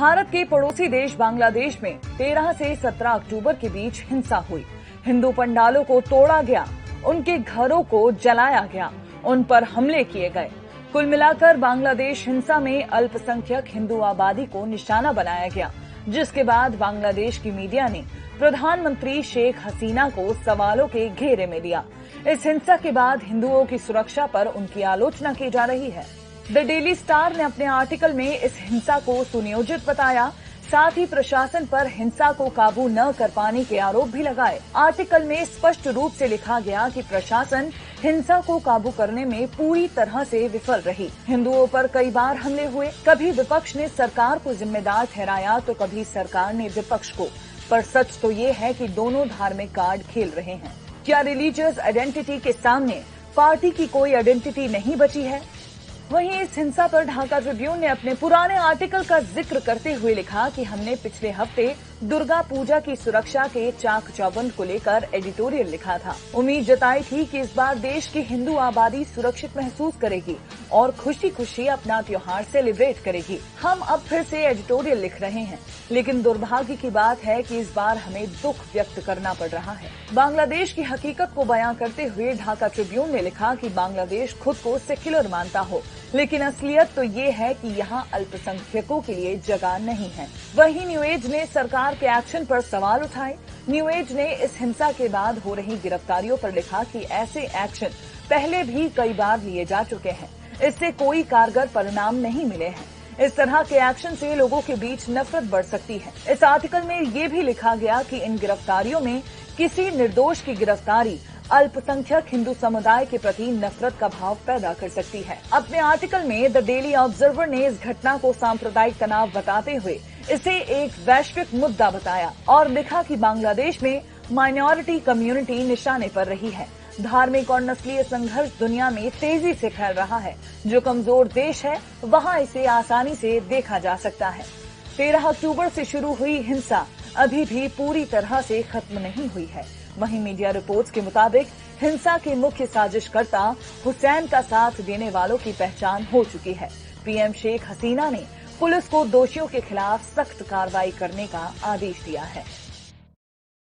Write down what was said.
भारत के पड़ोसी देश बांग्लादेश में 13 से 17 अक्टूबर के बीच हिंसा हुई। हिंदू पंडालों को तोड़ा गया, उनके घरों को जलाया गया, उन पर हमले किए गए। कुल मिलाकर बांग्लादेश हिंसा में अल्पसंख्यक हिंदू आबादी को निशाना बनाया गया, जिसके बाद बांग्लादेश की मीडिया ने प्रधानमंत्री शेख हसीना को सवालों के घेरे में लिया। इस हिंसा के बाद हिंदुओं की सुरक्षा पर उनकी आलोचना की जा रही है। द डेली स्टार ने अपने आर्टिकल में इस हिंसा को सुनियोजित बताया, साथ ही प्रशासन पर हिंसा को काबू न कर पाने के आरोप भी लगाए। आर्टिकल में स्पष्ट रूप से लिखा गया कि प्रशासन हिंसा को काबू करने में पूरी तरह से विफल रही। हिंदुओं पर कई बार हमले हुए, कभी विपक्ष ने सरकार को जिम्मेदार ठहराया तो कभी सरकार ने विपक्ष को। पर सच तो ये है कि दोनों धार्मिक कार्ड खेल रहे हैं। क्या रिलीजियस आइडेंटिटी के सामने पार्टी की कोई आइडेंटिटी नहीं बची है? वहीं इस हिंसा पर ढाका ट्रिब्यून ने अपने पुराने आर्टिकल का जिक्र करते हुए लिखा कि हमने पिछले हफ्ते दुर्गा पूजा की सुरक्षा के चाक चौबंद को लेकर एडिटोरियल लिखा था। उम्मीद जताई थी कि इस बार देश की हिंदू आबादी सुरक्षित महसूस करेगी और खुशी खुशी अपना त्योहार सेलिब्रेट करेगी। हम अब फिर से एडिटोरियल लिख रहे हैं, लेकिन दुर्भाग्य की बात है कि इस बार हमें दुख व्यक्त करना पड़ रहा है। बांग्लादेश की हकीकत को बयां करते हुए ढाका ट्रिब्यून ने लिखा कि बांग्लादेश खुद को सेक्युलर मानता हो, लेकिन असलियत तो ये है कि यहाँ अल्पसंख्यकों के लिए जगह नहीं है। वहीं न्यू एज ने सरकार के एक्शन पर सवाल उठाए। न्यू एज ने इस हिंसा के बाद हो रही गिरफ्तारियों पर लिखा कि ऐसे एक्शन पहले भी कई बार लिए जा चुके हैं, इससे कोई कारगर परिणाम नहीं मिले हैं। इस तरह के एक्शन से लोगों के बीच नफरत बढ़ सकती है। इस आर्टिकल में ये भी लिखा गया कि इन गिरफ्तारियों में किसी निर्दोष की गिरफ्तारी अल्पसंख्यक हिंदू समुदाय के प्रति नफरत का भाव पैदा कर सकती है। अपने आर्टिकल में द डेली ऑब्जर्वर ने इस घटना को सांप्रदायिक तनाव बताते हुए इसे एक वैश्विक मुद्दा बताया और लिखा कि बांग्लादेश में माइनॉरिटी कम्युनिटी निशाने पर रही है। धार्मिक और नस्लीय संघर्ष दुनिया में तेजी से फैल रहा है। जो कमजोर देश है वहां इसे आसानी से देखा जा सकता है। 13 अक्टूबर से शुरू हुई हिंसा अभी भी पूरी तरह से खत्म नहीं हुई है। वहीं मीडिया रिपोर्ट्स के मुताबिक हिंसा के मुख्य साजिशकर्ता हुसैन का साथ देने वालों की पहचान हो चुकी है। पीएम शेख हसीना ने पुलिस को दोषियों के खिलाफ सख्त कार्रवाई करने का आदेश दिया है।